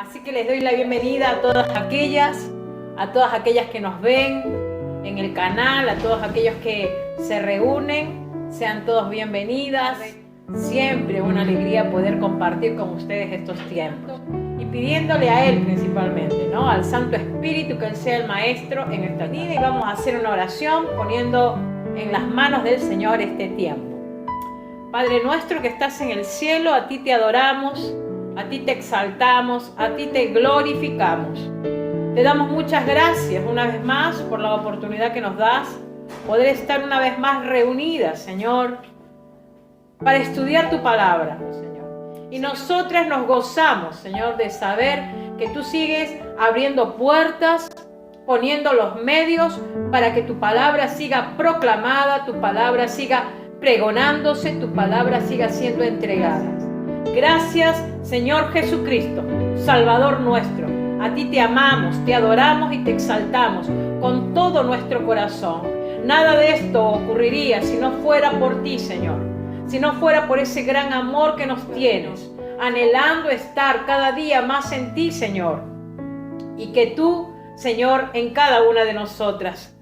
Así que les doy la bienvenida a todas aquellas que nos ven en el canal, a todos aquellos que se reúnen. Sean todos bienvenidas. Siempre una alegría poder compartir con ustedes estos tiempos. Y pidiéndole a Él principalmente, ¿no? Al Santo Espíritu, que Él sea el Maestro en esta vida. Y vamos a hacer una oración poniendo en las manos del Señor este tiempo. Padre nuestro que estás en el cielo, a ti te adoramos, a ti te exaltamos, a ti te glorificamos. Te damos muchas gracias una vez más por la oportunidad que nos das, poder estar una vez más reunidas, Señor, para estudiar tu palabra, Señor. Y nosotras nos gozamos, Señor, de saber que tú sigues abriendo puertas, poniendo los medios para que tu palabra siga proclamada, tu palabra siga pregonándose, tu palabra siga siendo entregada. Gracias, Señor Jesucristo, Salvador nuestro. A ti te amamos, te adoramos y te exaltamos con todo nuestro corazón. Nada de esto ocurriría si no fuera por ti, Señor. Si no fuera por ese gran amor que nos tienes, anhelando estar cada día más en ti, Señor. Y que tú, Señor, en cada una de nosotras.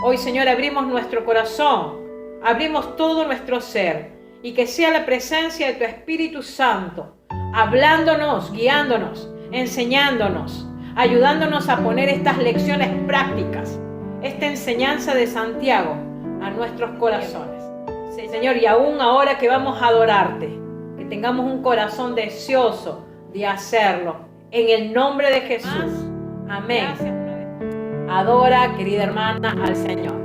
Hoy, Señor, abrimos nuestro corazón. Abrimos todo nuestro ser y que sea la presencia de tu Espíritu Santo, hablándonos, guiándonos, enseñándonos, ayudándonos a poner estas lecciones prácticas, esta enseñanza de Santiago a nuestros corazones. Señor, y aún ahora que vamos a adorarte, que tengamos un corazón deseoso de hacerlo, en el nombre de Jesús. Amén. Adora, querida hermana, al Señor.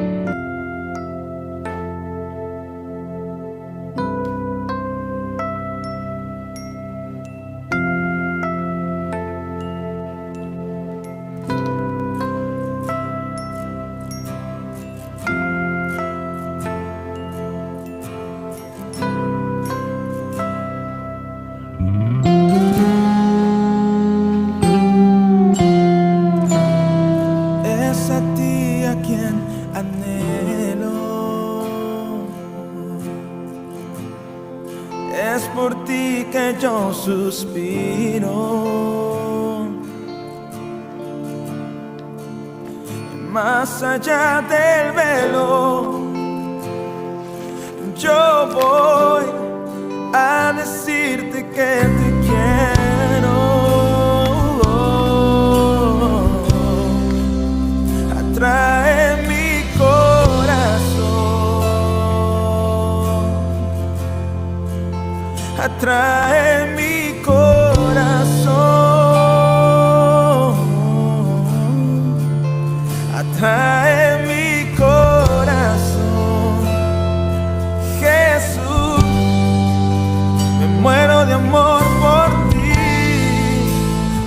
Yo suspiro, más allá del velo, yo voy a decirte que te quiero. Atrae mi corazón, atrae mi corazón, atrae mi corazón. Jesús, me muero de amor por ti,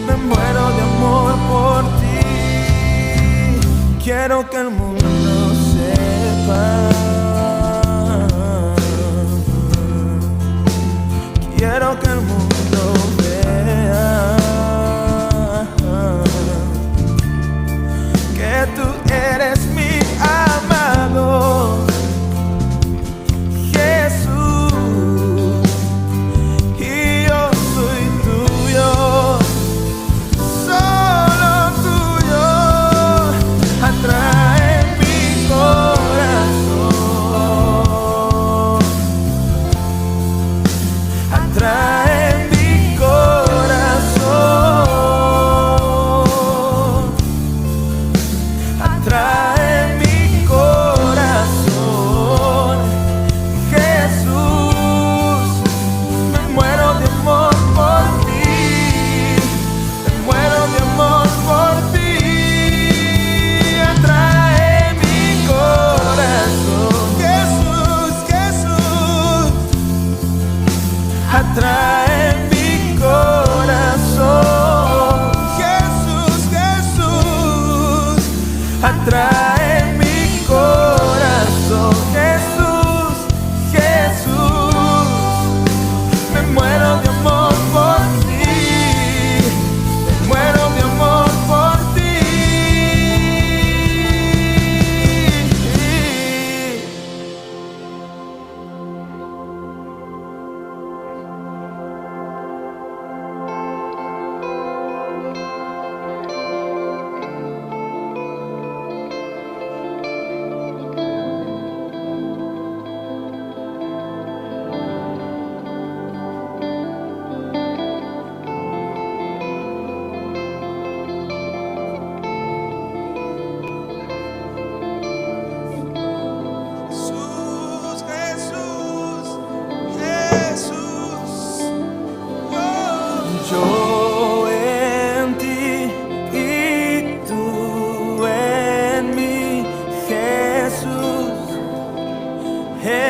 me muero de amor por ti. Quiero que el mundo sepa, quiero que el mundo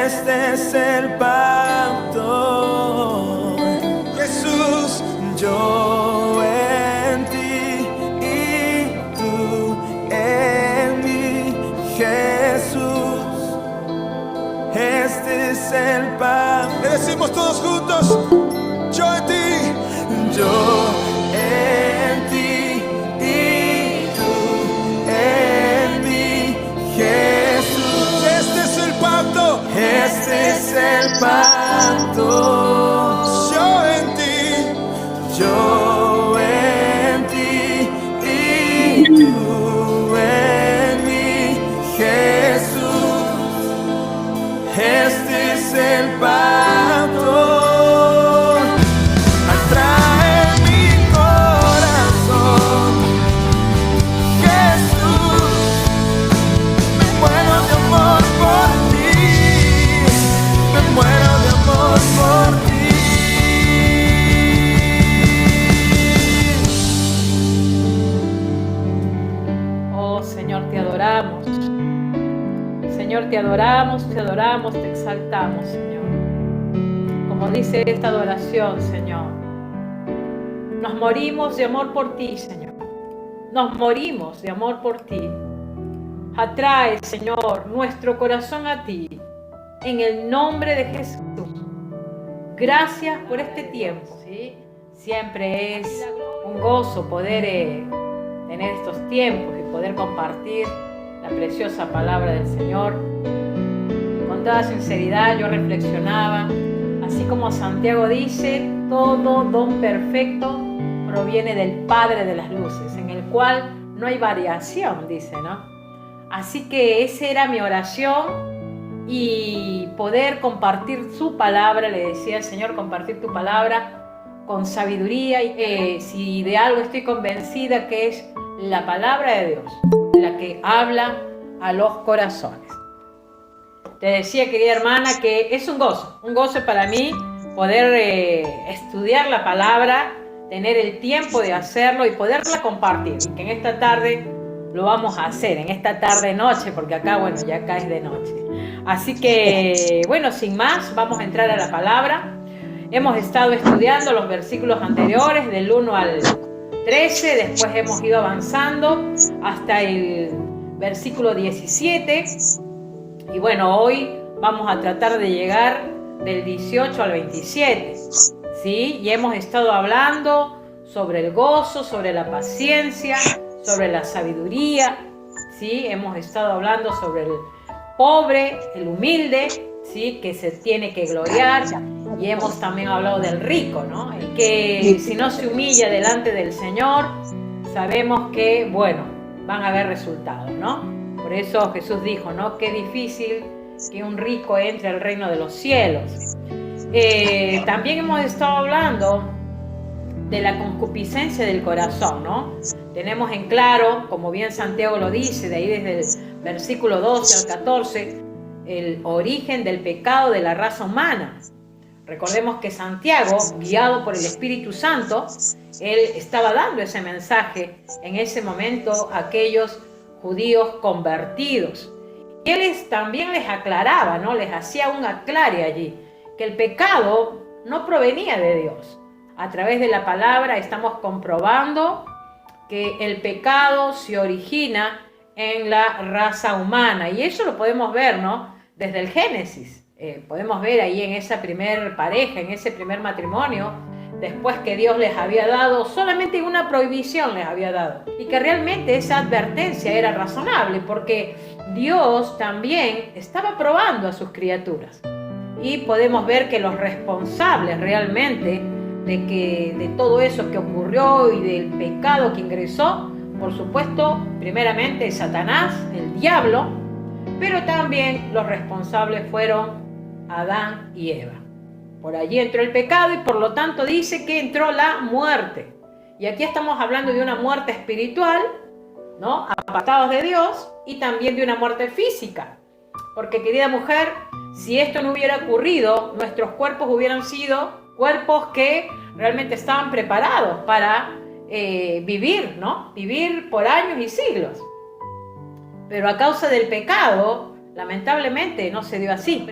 Este es el pacto. Jesús, yo en ti y tú en mí. Jesús, este es el pacto. Le decimos todos juntos: yo en ti, yo en ti y tú en mí. Jesús, este es el pacto. Este es el pacto. Yo en ti, yo en ti y tú en mí. Jesús, este es el pacto. Atrae mi corazón. Jesús, me muero de amor por ti. Me muero de amor por ti. Oh Señor, te adoramos. Señor, te adoramos, te exaltamos, Señor. Como dice esta adoración, Señor, nos morimos de amor por ti, Señor. Nos morimos de amor por ti. Atrae, Señor, nuestro corazón a ti, en el nombre de Jesús. Gracias por este tiempo, ¿sí? Siempre es un gozo poder tener estos tiempos y poder compartir la preciosa palabra del Señor. Con toda sinceridad yo reflexionaba, así como Santiago dice, todo don perfecto proviene del Padre de las luces, en el cual no hay variación, dice, ¿no? Así que esa era mi oración, y poder compartir su palabra, le decía al Señor, compartir tu palabra con sabiduría, y si de algo estoy convencida, que es la palabra de Dios, la que habla a los corazones. Te decía, querida hermana, que es un gozo para mí poder estudiar la palabra, tener el tiempo de hacerlo y poderla compartir, y que en esta tarde lo vamos a hacer, en esta tarde-noche, porque acá, bueno, ya acá es de noche. Así que, bueno, sin más, vamos a entrar a la palabra. Hemos estado estudiando los versículos anteriores, del 1 al 13, después hemos ido avanzando hasta el versículo 17, y bueno, hoy vamos a tratar de llegar del 18 al 27, ¿sí? Y hemos estado hablando sobre el gozo, sobre la paciencia, sobre la sabiduría, ¿sí? Hemos estado hablando sobre el pobre, el humilde, ¿sí? Que se tiene que gloriar, y hemos también hablado del rico, ¿no? El que si no se humilla delante del Señor, sabemos que, bueno, van a haber resultados, ¿no? Por eso Jesús dijo, ¿no? Qué difícil que un rico entre al reino de los cielos. También hemos estado hablando de la concupiscencia del corazón, ¿no? Tenemos en claro, como bien Santiago lo dice, de ahí desde el versículo 12 al 14, el origen del pecado de la raza humana. Recordemos que Santiago, guiado por el Espíritu Santo, él estaba dando ese mensaje en ese momento a aquellos judíos convertidos. Y él también les aclaraba, ¿no? Les hacía un aclare allí, que el pecado no provenía de Dios. A través de la palabra estamos comprobando que el pecado se origina en la raza humana, y eso lo podemos ver, ¿no? Desde el Génesis. Podemos ver ahí en esa primer pareja, en ese primer matrimonio, después que Dios les había dado, solamente una prohibición les había dado, y que realmente esa advertencia era razonable, porque Dios también estaba probando a sus criaturas, y podemos ver que los responsables realmente de todo eso que ocurrió y del pecado que ingresó, por supuesto, primeramente Satanás, el diablo, pero también los responsables fueron Adán y Eva. Por allí entró el pecado, y por lo tanto dice que entró la muerte. Y aquí estamos hablando de una muerte espiritual, ¿no? Apartados de Dios, y también de una muerte física. Porque, querida mujer, si esto no hubiera ocurrido, nuestros cuerpos hubieran sido cuerpos que realmente estaban preparados para vivir, ¿no? Vivir por años y siglos. Pero a causa del pecado, lamentablemente no se dio así.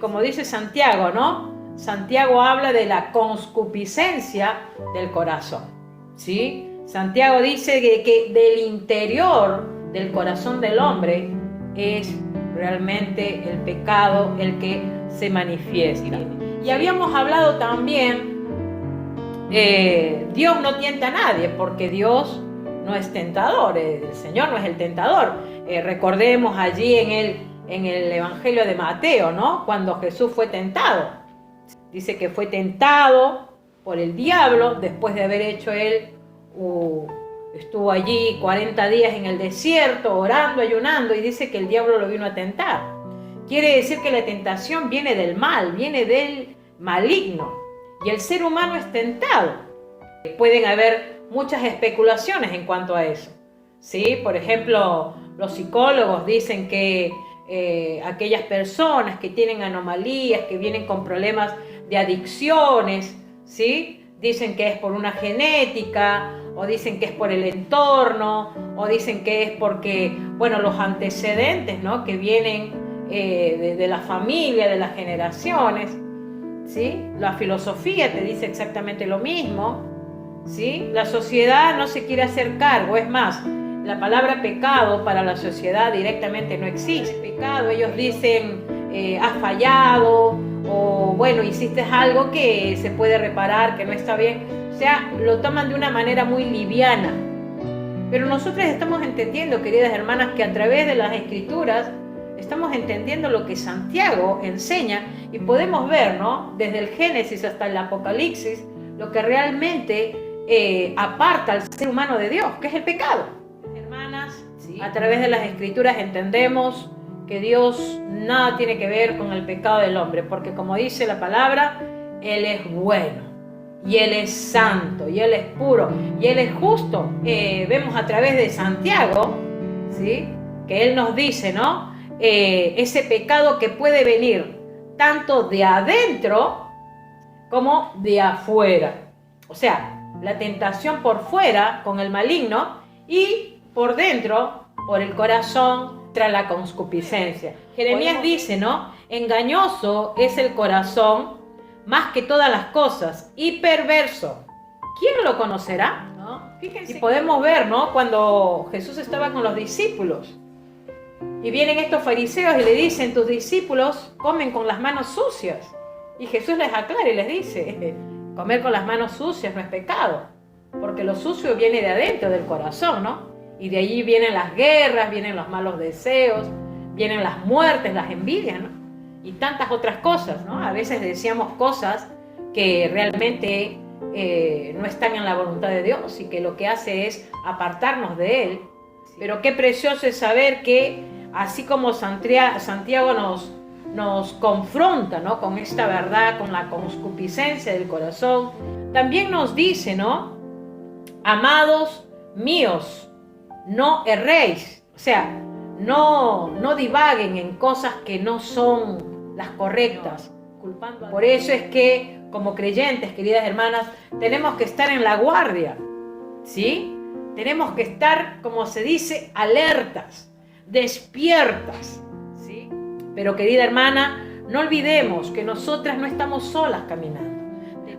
como dice Santiago, ¿no? Santiago habla de la concupiscencia del corazón, ¿sí? Santiago dice que del interior del corazón del hombre es realmente el pecado el que se manifiesta. Y habíamos hablado también, Dios no tienta a nadie, porque Dios no es tentador, el Señor no es el tentador. Recordemos allí en el Evangelio de Mateo, ¿no? Cuando Jesús fue tentado. Dice que fue tentado por el diablo después de haber hecho él, estuvo allí 40 días en el desierto orando, ayunando, y dice que el diablo lo vino a tentar. Quiere decir que la tentación viene del mal, viene del maligno, y el ser humano es tentado. Pueden haber muchas especulaciones en cuanto a eso, ¿sí? Por ejemplo, los psicólogos dicen que aquellas personas que tienen anomalías, que vienen con problemas de adicciones, ¿sí? Dicen que es por una genética, o dicen que es por el entorno, o dicen que es porque, bueno, los antecedentes, ¿no? Que vienen de la familia, de las generaciones, ¿sí? La filosofía te dice exactamente lo mismo, ¿sí? La sociedad no se quiere hacer cargo, es más, la palabra pecado para la sociedad directamente no existe. Pecado, ellos dicen, has fallado, o bueno, hiciste algo que se puede reparar, que no está bien. O sea, lo toman de una manera muy liviana. Pero nosotros estamos entendiendo, queridas hermanas, que a través de las Escrituras estamos entendiendo lo que Santiago enseña, y podemos ver, ¿no? Desde el Génesis hasta el Apocalipsis, lo que realmente aparta al ser humano de Dios, que es el pecado. Hermanas, ¿sí? A través de las Escrituras entendemos que Dios nada tiene que ver con el pecado del hombre, porque como dice la palabra, Él es bueno, y Él es santo, y Él es puro, y Él es justo. Vemos a través de Santiago, ¿sí? Que Él nos dice, ¿no? Ese pecado que puede venir tanto de adentro como de afuera. O sea, la tentación por fuera con el maligno, y por dentro, por el corazón, tras la concupiscencia. Jeremías dice, ¿no? Engañoso es el corazón más que todas las cosas, y perverso. ¿Quién lo conocerá? ¿No? Fíjense. Y podemos ver, ¿no? Cuando Jesús estaba con los discípulos, y vienen estos fariseos y le dicen, tus discípulos comen con las manos sucias. Y Jesús les aclara y les dice, comer con las manos sucias no es pecado, porque lo sucio viene de adentro del corazón, ¿no? Y de allí vienen las guerras, vienen los malos deseos, vienen las muertes, las envidias, ¿no? Y tantas otras cosas, ¿no? A veces decíamos cosas que realmente no están en la voluntad de Dios, y que lo que hace es apartarnos de Él. Pero qué precioso es saber que, así como Santiago nos confronta, ¿no? Con esta verdad, con la concupiscencia del corazón, también nos dice, ¿no? Amados míos, no erréis. O sea, no divaguen en cosas que no son las correctas, culpando. Por eso es que, como creyentes, queridas hermanas, tenemos que estar en la guardia, ¿sí? Tenemos que estar, como se dice, alertas, despiertas, ¿sí? Pero, querida hermana, no olvidemos que nosotras no estamos solas caminando.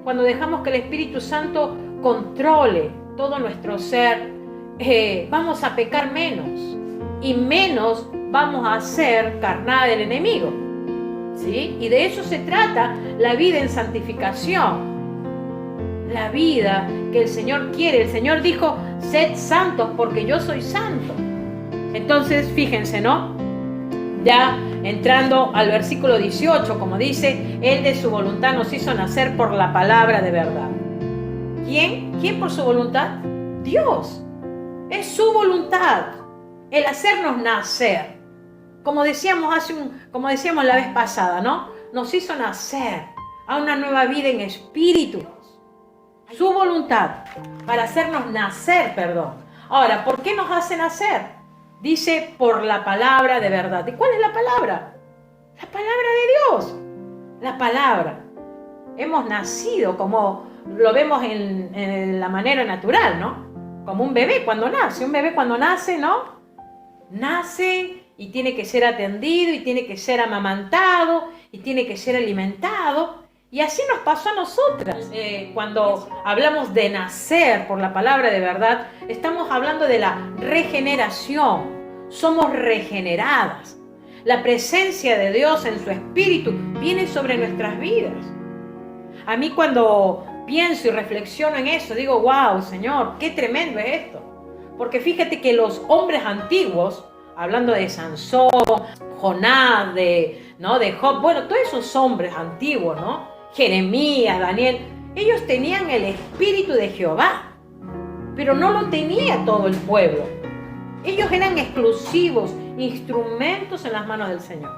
Cuando dejamos que el Espíritu Santo controle todo nuestro ser, vamos a pecar menos, y menos vamos a ser carnada del enemigo, ¿sí? Y de eso se trata la vida en santificación, la vida que el Señor quiere. El Señor dijo, sed santos porque yo soy santo. Entonces, fíjense, ¿no? Ya entrando al versículo 18, como dice, Él de su voluntad nos hizo nacer por la palabra de verdad. ¿Quién? ¿Quién por su voluntad? Dios. Es su voluntad el hacernos nacer. Como decíamos la vez pasada, ¿no? Nos hizo nacer a una nueva vida en espíritu. Su voluntad para hacernos nacer, perdón. Ahora, ¿por qué nos hace nacer? Dice, por la palabra de verdad. ¿Y cuál es la palabra? La palabra de Dios. La palabra. Hemos nacido, como lo vemos en la manera natural, ¿no? Como un bebé cuando nace. Un bebé cuando nace, ¿no? Nace y tiene que ser atendido, y tiene que ser amamantado, y tiene que ser alimentado. Y así nos pasó a nosotras. Cuando hablamos de nacer por la palabra de verdad, estamos hablando de la regeneración. Somos regeneradas. La presencia de Dios en su espíritu viene sobre nuestras vidas. A mí cuando pienso y reflexiono en eso, digo, wow, Señor, qué tremendo es esto. Porque fíjate que los hombres antiguos, hablando de Sansón, Jonás, de Job, bueno, todos esos hombres antiguos, ¿no? Jeremías, Daniel, ellos tenían el espíritu de Jehová, pero no lo tenía todo el pueblo. Ellos eran exclusivos, instrumentos en las manos del Señor.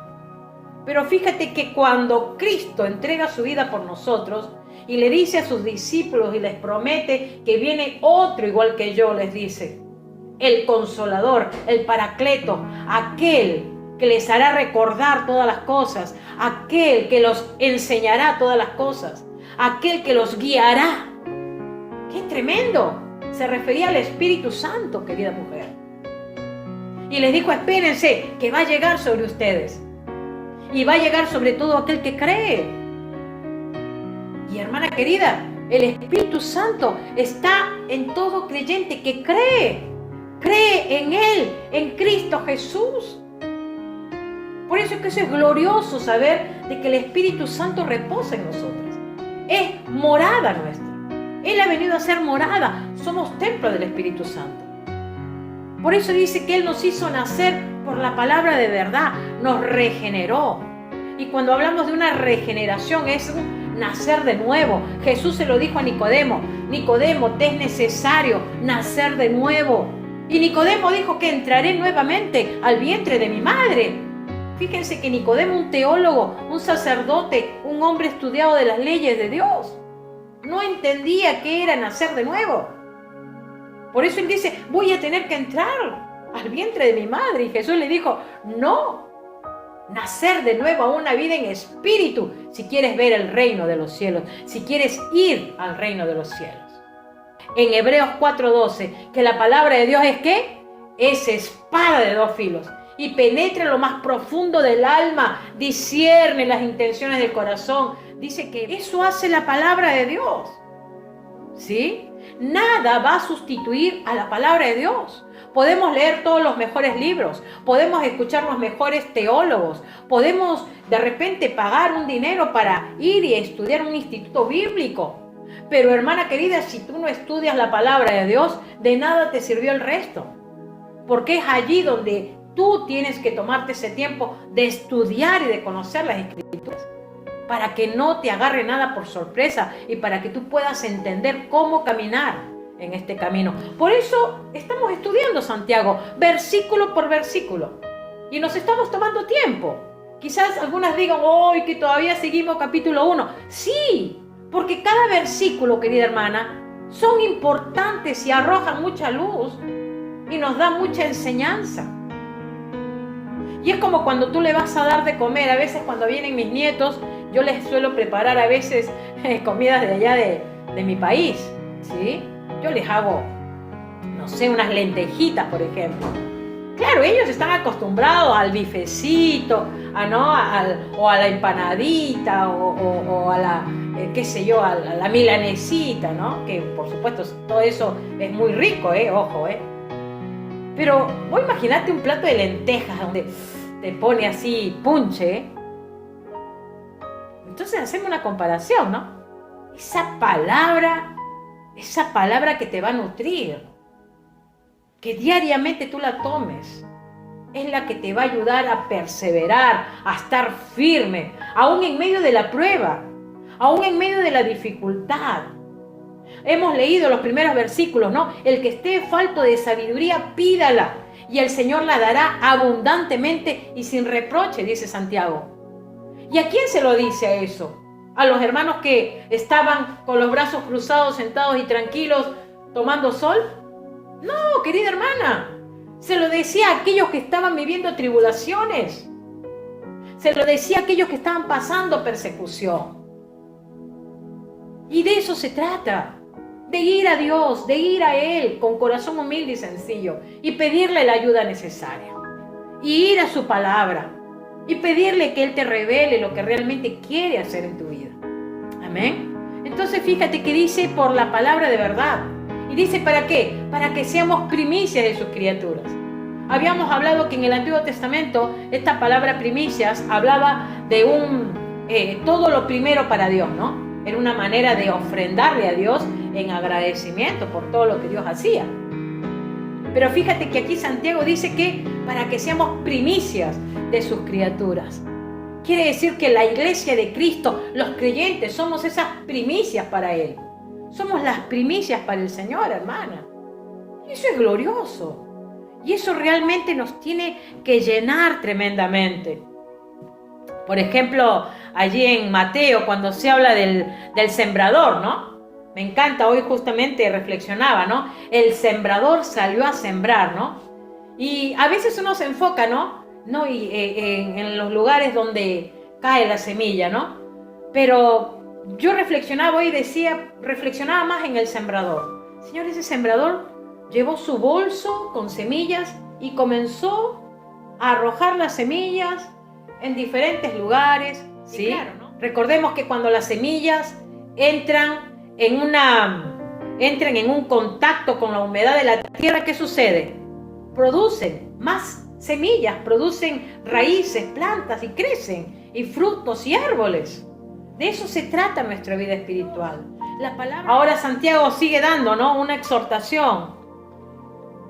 Pero fíjate que cuando Cristo entrega su vida por nosotros y le dice a sus discípulos y les promete que viene otro igual que yo, les dice, el Consolador, el Paracleto, aquel que les hará recordar todas las cosas, aquel que los enseñará todas las cosas, aquel que los guiará. ¡Qué tremendo! Se refería al Espíritu Santo, querida mujer. Y les dijo, espérense, que va a llegar sobre ustedes. Y va a llegar sobre todo aquel que cree. Y hermana querida, el Espíritu Santo está en todo creyente que cree. Cree en Él, en Cristo Jesús. Por eso es que eso es glorioso saber de que el Espíritu Santo reposa en nosotros. Es morada nuestra. Él ha venido a ser morada. Somos templo del Espíritu Santo. Por eso dice que Él nos hizo nacer por la palabra de verdad. Nos regeneró. Y cuando hablamos de una regeneración es un nacer de nuevo. Jesús se lo dijo a Nicodemo. Nicodemo, te es necesario nacer de nuevo. Y Nicodemo dijo que entraré nuevamente al vientre de mi madre. Fíjense que Nicodemo, un teólogo, un sacerdote, un hombre estudiado de las leyes de Dios, no entendía qué era nacer de nuevo. Por eso él dice, voy a tener que entrar al vientre de mi madre. Y Jesús le dijo, no, nacer de nuevo a una vida en espíritu, si quieres ver el reino de los cielos, si quieres ir al reino de los cielos. En Hebreos 4:12, que la palabra de Dios es ¿qué? Es espada de dos filos y penetra en lo más profundo del alma, discierne las intenciones del corazón. Dice que eso hace la palabra de Dios. ¿Sí? Nada va a sustituir a la palabra de Dios. Podemos leer todos los mejores libros, podemos escuchar los mejores teólogos, podemos de repente pagar un dinero para ir y estudiar un instituto bíblico. Pero hermana querida, si tú no estudias la palabra de Dios, de nada te sirvió el resto. Porque es allí donde tú tienes que tomarte ese tiempo de estudiar y de conocer las Escrituras, para que no te agarre nada por sorpresa y para que tú puedas entender cómo caminar en este camino. Por eso estamos estudiando Santiago, versículo por versículo. Y nos estamos tomando tiempo. Quizás algunas digan, hoy que todavía seguimos capítulo 1. Sí, porque cada versículo, querida hermana, son importantes y arrojan mucha luz y nos dan mucha enseñanza. Y es como cuando tú le vas a dar de comer. A veces cuando vienen mis nietos, yo les suelo preparar a veces comidas de allá de mi país, ¿sí? Yo les hago, no sé, unas lentejitas, por ejemplo. Claro, ellos están acostumbrados al bifecito, o a la empanadita, o a la, qué sé yo, a la milanesita, ¿no? Que por supuesto todo eso es muy rico, ojo, Pero vos imaginate un plato de lentejas donde te pone así punche. Entonces hacemos una comparación, ¿no? Esa palabra que te va a nutrir, que diariamente tú la tomes, es la que te va a ayudar a perseverar, a estar firme, aún en medio de la prueba, aún en medio de la dificultad. Hemos leído los primeros versículos, ¿no? El que esté falto de sabiduría, pídala, y el Señor la dará abundantemente y sin reproche, dice Santiago. ¿Y a quién se lo dice a eso? ¿A los hermanos que estaban con los brazos cruzados, sentados y tranquilos, tomando sol? No, querida hermana. Se lo decía a aquellos que estaban viviendo tribulaciones. Se lo decía a aquellos que estaban pasando persecución. Y de eso se trata. De ir a Dios, de ir a Él con corazón humilde y sencillo y pedirle la ayuda necesaria. Y ir a su palabra. y pedirle que Él te revele lo que realmente quiere hacer en tu vida. Amén. Entonces fíjate que dice por la palabra de verdad. Y dice ¿para qué? Para que seamos primicias de sus criaturas. Habíamos hablado que en el Antiguo Testamento esta palabra primicias hablaba de todo lo primero para Dios, ¿no? Era una manera de ofrendarle a Dios en agradecimiento por todo lo que Dios hacía. Pero fíjate que aquí Santiago dice que para que seamos primicias de sus criaturas. Quiere decir que la iglesia de Cristo, los creyentes, somos esas primicias para Él. Somos las primicias para el Señor, hermana. Y eso es glorioso. Y eso realmente nos tiene que llenar tremendamente. Por ejemplo, allí en Mateo, cuando se habla del sembrador, ¿no? Me encanta, hoy justamente reflexionaba, ¿no? El sembrador salió a sembrar, ¿no? Y a veces uno se enfoca, ¿no? En los lugares donde cae la semilla, ¿no? Pero yo reflexionaba hoy, reflexionaba más en el sembrador. Señor, ese sembrador llevó su bolso con semillas y comenzó a arrojar las semillas en diferentes lugares, ¿sí? Claro, ¿no? Recordemos que cuando las semillas entran en un contacto con la humedad de la tierra, ¿qué sucede? Producen más semillas, producen raíces, plantas y crecen, y frutos y árboles. De eso se trata nuestra vida espiritual. Ahora Santiago sigue dando, ¿no?, una exhortación.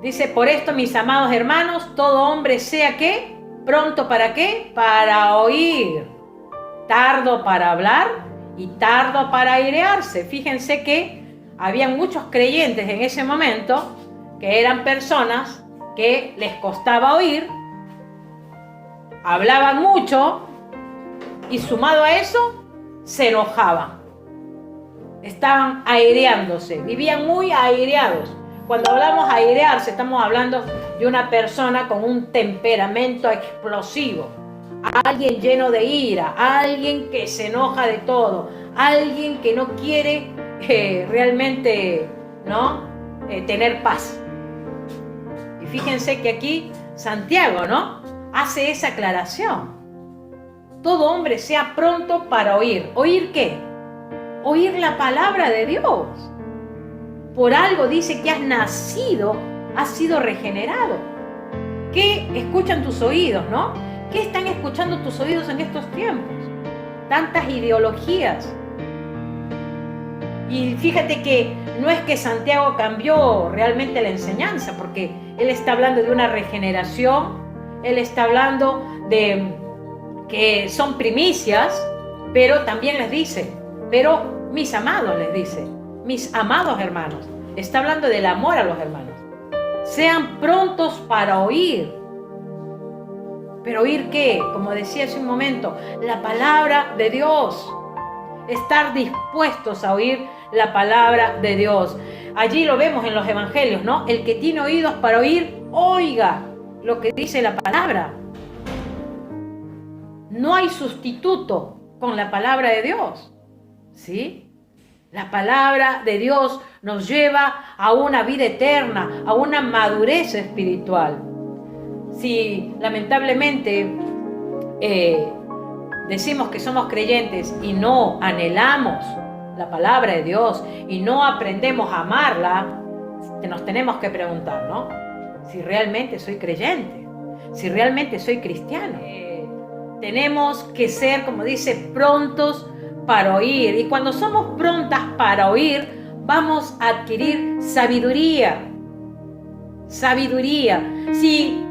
Dice, por esto, mis amados hermanos, todo hombre sea ¿qué? Pronto ¿para qué? Para oír, tardo para hablar y tardo para airearse. Fíjense que habían muchos creyentes en ese momento que eran personas que les costaba oír, hablaban mucho y sumado a eso se enojaban. Estaban aireándose, vivían muy aireados. Cuando hablamos airearse, estamos hablando de una persona con un temperamento explosivo, alguien lleno de ira, alguien que se enoja de todo, alguien que no quiere realmente, ¿no?, tener paz. Y fíjense que aquí Santiago, ¿no?, hace esa aclaración. Todo hombre sea pronto para oír. ¿Oír qué? Oír la palabra de Dios. Por algo dice que has nacido, has sido regenerado. ¿Qué escuchan tus oídos, no? ¿Qué están escuchando tus oídos en estos tiempos? Tantas ideologías. Y fíjate que no es que Santiago cambió realmente la enseñanza, porque él está hablando de una regeneración, él está hablando de que son primicias, pero también les dice, pero mis amados, les dice, mis amados hermanos. Está hablando del amor a los hermanos. Sean prontos para oír. ¿Pero oír qué? Como decía hace un momento, la palabra de Dios. Estar dispuestos a oír la palabra de Dios. Allí lo vemos en los evangelios, ¿no? El que tiene oídos para oír, oiga lo que dice la palabra. No hay sustituto con la palabra de Dios, ¿sí? La palabra de Dios nos lleva a una vida eterna, a una madurez espiritual. Si lamentablemente decimos que somos creyentes y no anhelamos la palabra de Dios y no aprendemos a amarla, nos tenemos que preguntar, ¿no?, si realmente soy creyente, si realmente soy cristiano. Tenemos que ser, como dice, prontos para oír. Y cuando somos prontas para oír, vamos a adquirir sabiduría. Sabiduría. Si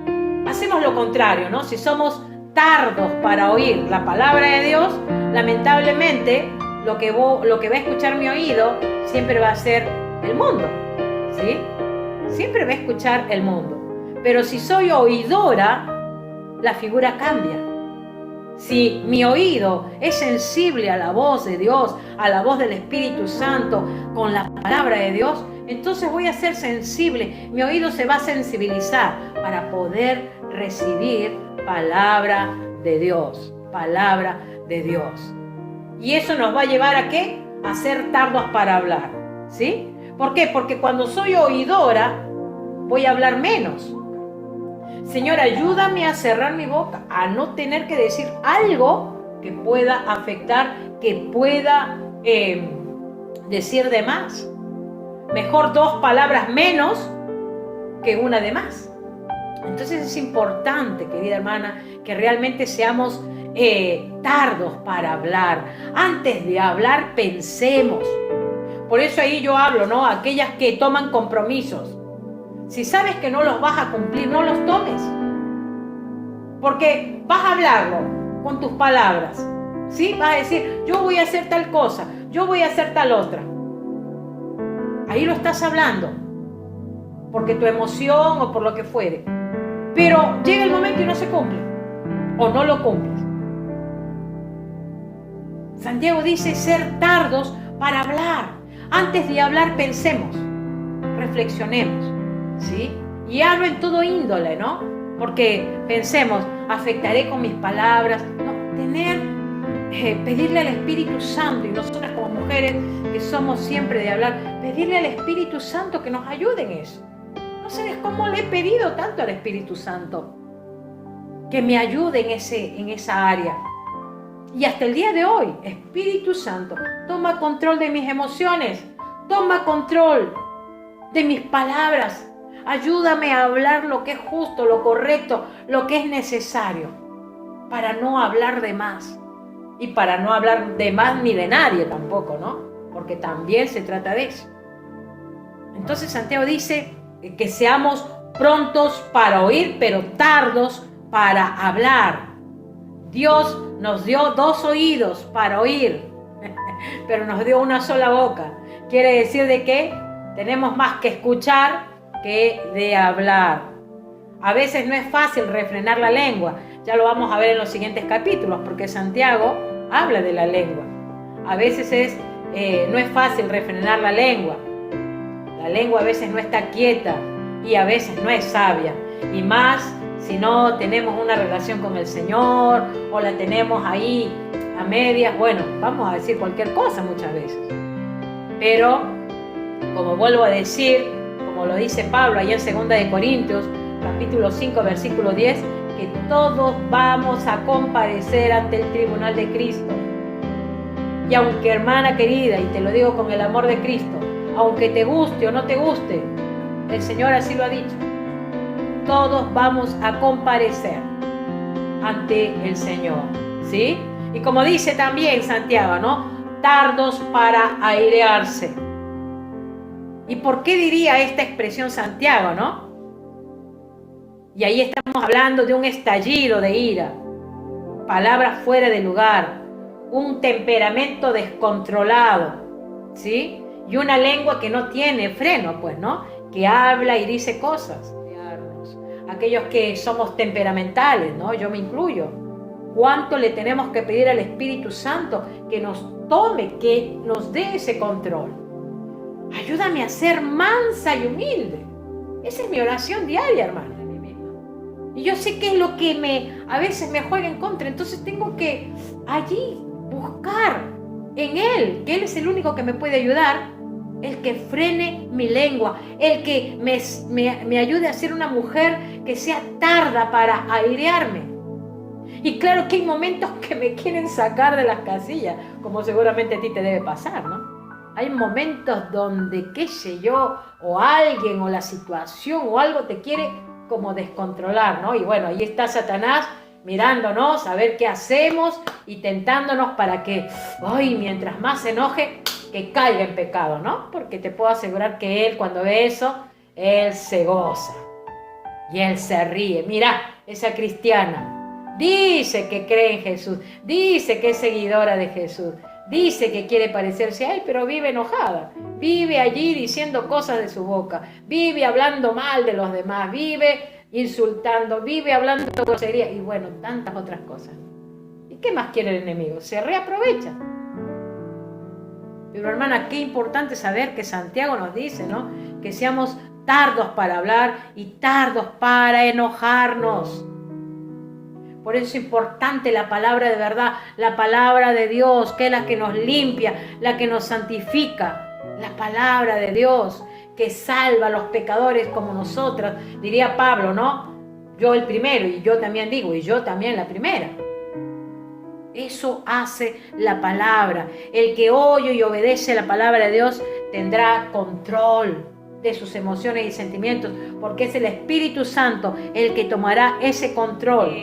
hacemos lo contrario, ¿no?, si somos tardos para oír la palabra de Dios, lamentablemente lo que va a escuchar mi oído siempre va a ser el mundo, ¿sí? Siempre va a escuchar el mundo. Pero si soy oidora, la figura cambia. Si mi oído es sensible a la voz de Dios, a la voz del Espíritu Santo, con la palabra de Dios, entonces voy a ser sensible. Mi oído se va a sensibilizar para poder recibir palabra de Dios. Palabra de Dios. Y eso nos va a llevar ¿a qué? A ser tardos para hablar, ¿sí? ¿Por qué? Porque cuando soy oidora, voy a hablar menos. Señor, ayúdame a cerrar mi boca, a no tener que decir algo que pueda afectar, que pueda decir de más. Mejor 2 palabras menos que una de más. Entonces es importante, querida hermana, que realmente seamos tardos para hablar. Antes de hablar, pensemos. Por eso ahí yo hablo, ¿no? Aquellas que toman compromisos. Si sabes que no los vas a cumplir, no los tomes. Porque vas a hablarlo con tus palabras. ¿Sí? Vas a decir, yo voy a hacer tal cosa, yo voy a hacer tal otra. Ahí lo estás hablando. Porque tu emoción o por lo que fuere. Pero llega el momento y no se cumple. O no lo cumples. Santiago dice ser tardos para hablar. Antes de hablar pensemos, reflexionemos, ¿sí? Y hablo en todo índole, ¿no? Porque pensemos, afectaré con mis palabras. No, pedirle al Espíritu Santo, y nosotras como mujeres que somos siempre de hablar, pedirle al Espíritu Santo que nos ayude en eso. No sabes cómo le he pedido tanto al Espíritu Santo que me ayude en esa área. Y hasta el día de hoy, Espíritu Santo, toma control de mis emociones, toma control de mis palabras. Ayúdame a hablar lo que es justo, lo correcto, lo que es necesario, para no hablar de más. Y para no hablar de más ni de nadie tampoco, ¿no? Porque también se trata de eso. Entonces Santiago dice que seamos prontos para oír, pero tardos para hablar. Dios nos dio 2 oídos para oír, pero nos dio una sola boca. Quiere decir de que tenemos más que escuchar que de hablar. A veces no es fácil refrenar la lengua. Ya lo vamos a ver en los siguientes capítulos, porque Santiago habla de la lengua. A veces no es fácil refrenar la lengua. La lengua a veces no está quieta y a veces no es sabia. Y más si no tenemos una relación con el Señor o la tenemos ahí a medias. Bueno, vamos a decir cualquier cosa muchas veces. Pero, como vuelvo a decir, como lo dice Pablo allá en 2 de Corintios, capítulo 5, versículo 10, que todos vamos a comparecer ante el tribunal de Cristo. Y aunque, hermana querida, y te lo digo con el amor de Cristo, aunque te guste o no te guste, el Señor así lo ha dicho, todos vamos a comparecer ante el Señor, ¿sí? Y como dice también Santiago, ¿no? Tardos para airearse. ¿Y por qué diría esta expresión Santiago, no? Y ahí estamos hablando de un estallido de ira, palabras fuera de lugar, un temperamento descontrolado, ¿sí? Y una lengua que no tiene freno, pues, ¿no? Que habla y dice cosas. Aquellos que somos temperamentales, ¿no? Yo me incluyo. ¿Cuánto le tenemos que pedir al Espíritu Santo que nos tome, que nos dé ese control? Ayúdame a ser mansa y humilde. Esa es mi oración diaria, hermano. Y yo sé que es lo que a veces me juega en contra. Entonces tengo que allí buscar en Él, que Él es el único que me puede ayudar, el que frene mi lengua, el que me ayude a ser una mujer que sea tarda para airearme. Y claro que hay momentos que me quieren sacar de las casillas, como seguramente a ti te debe pasar, ¿no? Hay momentos donde, qué sé yo, o alguien, o la situación, o algo te quiere como descontrolar, ¿no? Y bueno, ahí está Satanás mirándonos a ver qué hacemos y tentándonos para que, ay, mientras más se enoje, que caiga en pecado, ¿no? Porque te puedo asegurar que él, cuando ve eso, él se goza y él se ríe. Mira, esa cristiana dice que cree en Jesús, dice que es seguidora de Jesús, dice que quiere parecerse a él, pero vive enojada, vive allí diciendo cosas de su boca, vive hablando mal de los demás, vive insultando, vive hablando grosería y bueno, tantas otras cosas. ¿Y qué más quiere el enemigo? Se reaprovecha. Pero hermana, qué importante saber que Santiago nos dice, ¿no? Que seamos tardos para hablar y tardos para enojarnos. Por eso es importante la palabra de verdad, la palabra de Dios, que es la que nos limpia, la que nos santifica. La palabra de Dios que salva a los pecadores como nosotras, diría Pablo, ¿no? Yo el primero, y yo también digo, y yo también la primera. Eso hace la palabra. El que oye y obedece la palabra de Dios tendrá control de sus emociones y sentimientos, porque es el Espíritu Santo el que tomará ese control.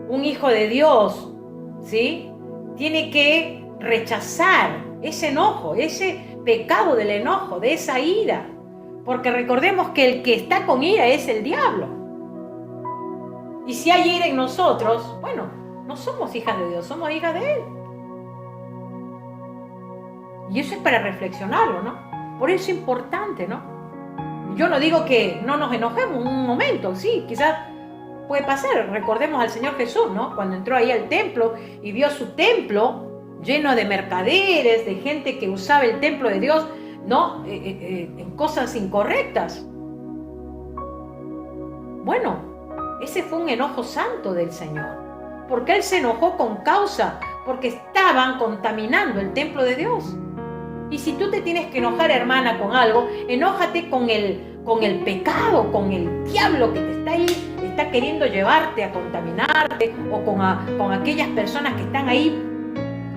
Un hijo de Dios, ¿sí?, tiene que rechazar ese enojo, ese pecado del enojo, de esa ira, porque recordemos que el que está con ira es el diablo. Y si hay ira en nosotros, bueno, no somos hijas de Dios, somos hijas de Él. Y eso es para reflexionarlo, ¿no? Por eso es importante, ¿no? Yo no digo que no nos enojemos un momento, sí, quizás puede pasar. Recordemos al Señor Jesús, ¿no? Cuando entró ahí al templo y vio su templo lleno de mercaderes, de gente que usaba el templo de Dios, ¿no?, en cosas incorrectas. Bueno, ese fue un enojo santo del Señor, porque Él se enojó con causa, porque estaban contaminando el templo de Dios. Y si tú te tienes que enojar, hermana, con algo, enójate con el pecado, con el diablo que te está ahí, está queriendo llevarte a contaminarte, o con aquellas personas que están ahí,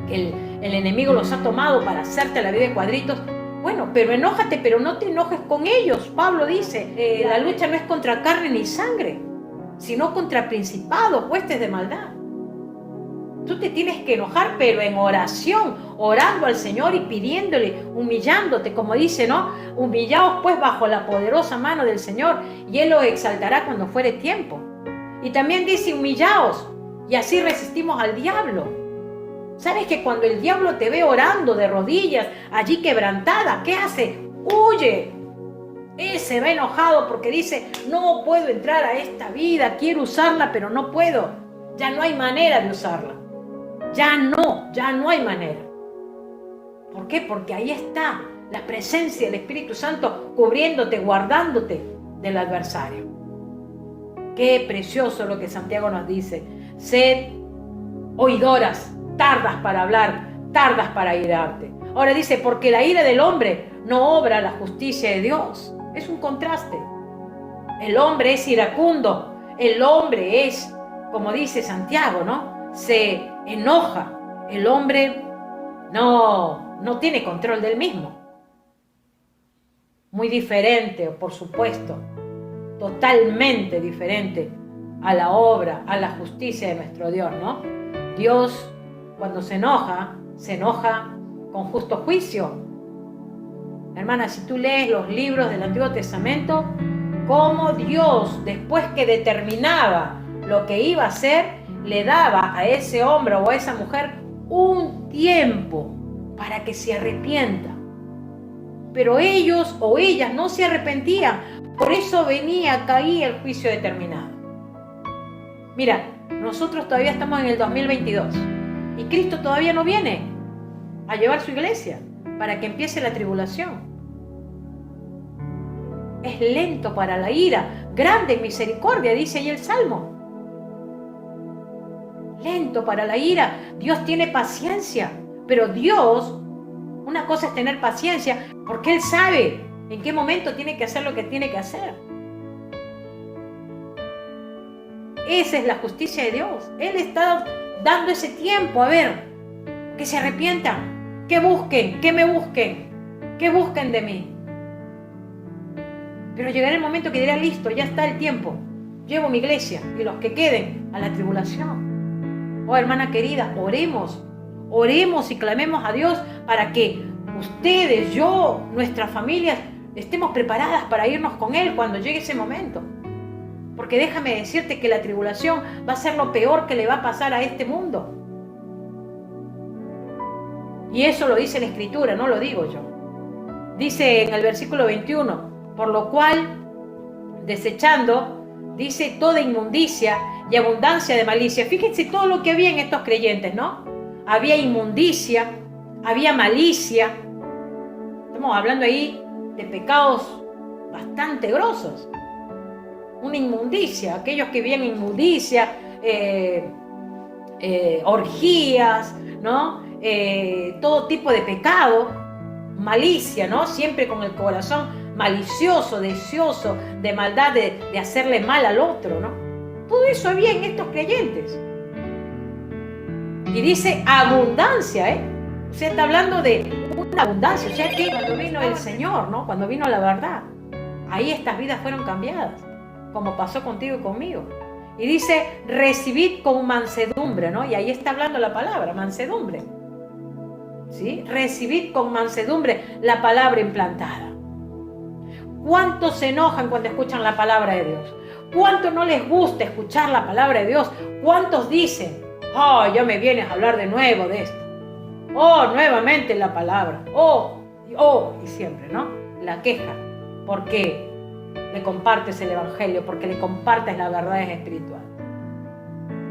que el enemigo los ha tomado para hacerte la vida de cuadritos. Bueno, pero enójate, pero no te enojes con ellos. Pablo dice, la lucha no es contra carne ni sangre, sino contra principados, huestes de maldad. Tú te tienes que enojar, pero en oración, orando al Señor y pidiéndole, humillándote, como dice, ¿no? Humillaos pues bajo la poderosa mano del Señor, y Él los exaltará cuando fuere tiempo. Y también dice, humillaos, y así resistimos al diablo. ¿Sabes que cuando el diablo te ve orando de rodillas, allí quebrantada, qué hace? Huye. Él se ve enojado porque dice, no puedo entrar a esta vida, quiero usarla, pero no puedo. Ya no hay manera de usarla. Ya no hay manera. ¿Por qué? Porque ahí está la presencia del Espíritu Santo cubriéndote, guardándote del adversario. Qué precioso lo que Santiago nos dice. Sed oidoras, tardas para hablar, tardas para airarte. Ahora dice, porque la ira del hombre no obra la justicia de Dios. Es un contraste. El hombre es iracundo, el hombre es, como dice Santiago, ¿no?, se enoja. El hombre no tiene control del mismo. Muy diferente, por supuesto, totalmente diferente a la obra, a la justicia de nuestro Dios, ¿no? Dios, cuando se enoja con justo juicio. Hermana, si tú lees los libros del Antiguo Testamento, cómo Dios, después que determinaba lo que iba a hacer, le daba a ese hombre o a esa mujer un tiempo para que se arrepienta. Pero ellos o ellas no se arrepentían, por eso caía el juicio determinado. Mira, nosotros todavía estamos en el 2022 y Cristo todavía no viene a llevar su iglesia para que empiece la tribulación. Es lento para la ira, grande en misericordia, dice ahí el Salmo. Lento para la ira. Dios tiene paciencia, pero Dios, una cosa es tener paciencia, porque Él sabe en qué momento tiene que hacer lo que tiene que hacer. Esa es la justicia de Dios. Él está dando ese tiempo, a ver, que se arrepientan, que busquen, que me busquen, que busquen de mí. Pero llegará el momento que dirá, listo, ya está el tiempo, llevo mi iglesia y los que queden a la tribulación. Oh, hermana querida, oremos y clamemos a Dios para que ustedes, yo, nuestras familias, estemos preparadas para irnos con Él cuando llegue ese momento. Porque déjame decirte que la tribulación va a ser lo peor que le va a pasar a este mundo. Y eso lo dice la Escritura, no lo digo yo. Dice en el versículo 21, por lo cual, desechando, dice, toda inmundicia y abundancia de malicia. Fíjense todo lo que había en estos creyentes, ¿no? Había inmundicia, había malicia. Estamos hablando ahí de pecados bastante grosos. Una inmundicia, aquellos que vivían inmundicia, orgías, ¿no? Todo tipo de pecado, malicia, ¿no? Siempre con el corazón malicioso, deseoso de maldad, de hacerle mal al otro, ¿no? Todo eso había en estos creyentes. Y dice abundancia, ¿eh? O sea, está hablando de una abundancia. O sea, que cuando vino el Señor, ¿no? Cuando vino la verdad, ahí estas vidas fueron cambiadas, como pasó contigo y conmigo. Y dice, recibid con mansedumbre, ¿no? Y ahí está hablando la palabra, mansedumbre. ¿Sí? Recibid con mansedumbre la palabra implantada. ¿Cuántos se enojan cuando escuchan la palabra de Dios? ¿Cuántos no les gusta escuchar la palabra de Dios? ¿Cuántos dicen, oh, ya me vienes a hablar de nuevo de esto? Oh, nuevamente la palabra. Y siempre, ¿no? La queja. Porque le compartes el evangelio, porque le compartes las verdades espirituales.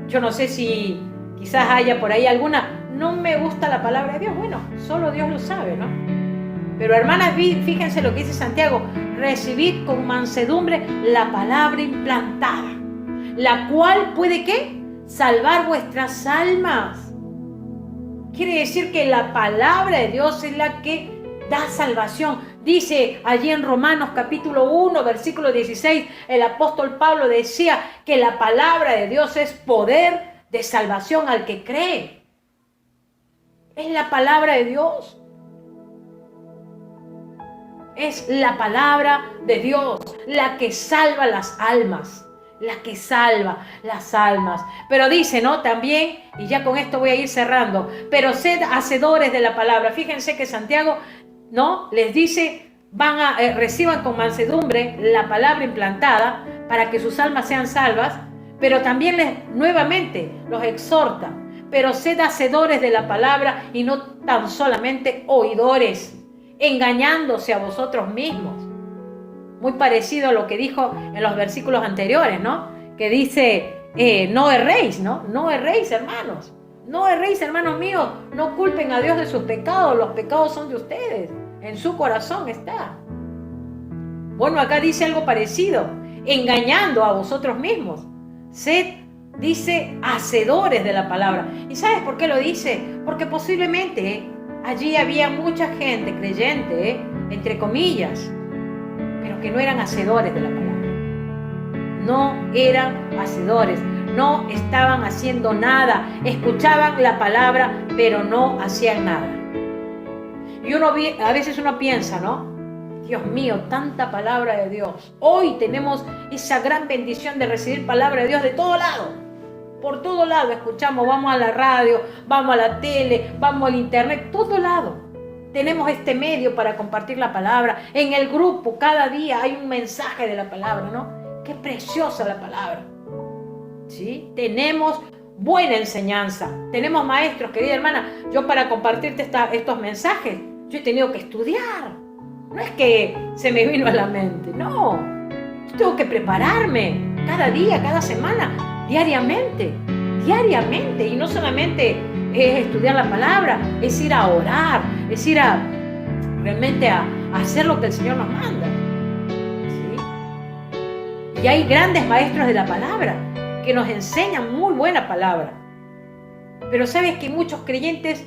Yo no sé si quizás haya por ahí alguna, no me gusta la palabra de Dios. Bueno, solo Dios lo sabe, ¿no? Pero hermanas, fíjense lo que dice Santiago, recibid con mansedumbre la palabra implantada, la cual puede, ¿qué? Salvar vuestras almas. Quiere decir que la palabra de Dios es la que da salvación. Dice allí en Romanos capítulo 1, versículo 16, el apóstol Pablo decía que la palabra de Dios es poder de salvación al que cree. Es la palabra de Dios. Es la palabra de Dios la que salva las almas. La que salva las almas. Pero dice, ¿no? También, y ya con esto voy a ir cerrando, pero sed hacedores de la palabra. Fíjense que Santiago, ¿no? Les dice, reciban con mansedumbre la palabra implantada para que sus almas sean salvas, pero también nuevamente los exhorta, pero sed hacedores de la palabra y no tan solamente oidores, engañándose a vosotros mismos. Muy parecido a lo que dijo en los versículos anteriores, ¿no? Que dice, no erréis, ¿no? No erréis, hermanos. No erréis, hermanos míos. No culpen a Dios de sus pecados. Los pecados son de ustedes. En su corazón está. Bueno, acá dice algo parecido. Engañando a vosotros mismos. Sed, dice, hacedores de la palabra. ¿Y sabes por qué lo dice? Porque posiblemente allí había mucha gente creyente, entre comillas, pero que no eran hacedores de la palabra. No eran hacedores, no estaban haciendo nada, escuchaban la palabra, pero no hacían nada. Y a veces uno piensa, ¿no? Dios mío, tanta palabra de Dios. Hoy tenemos esa gran bendición de recibir palabra de Dios de todo lado. Por todo lado escuchamos, vamos a la radio, vamos a la tele, vamos al internet, todo lado. Tenemos este medio para compartir la palabra. En el grupo cada día hay un mensaje de la palabra, ¿no? Qué preciosa la palabra. ¿Sí? Tenemos buena enseñanza. Tenemos maestros, querida hermana. Yo para compartirte estos mensajes, yo he tenido que estudiar. No es que se me vino a la mente, no. Yo tengo que prepararme cada día, cada semana, diariamente. Y no solamente es estudiar la palabra, es ir a orar, es ir realmente a hacer lo que el Señor nos manda. ¿Sí? Y hay grandes maestros de la palabra que nos enseñan muy buena palabra. Pero sabes que muchos creyentes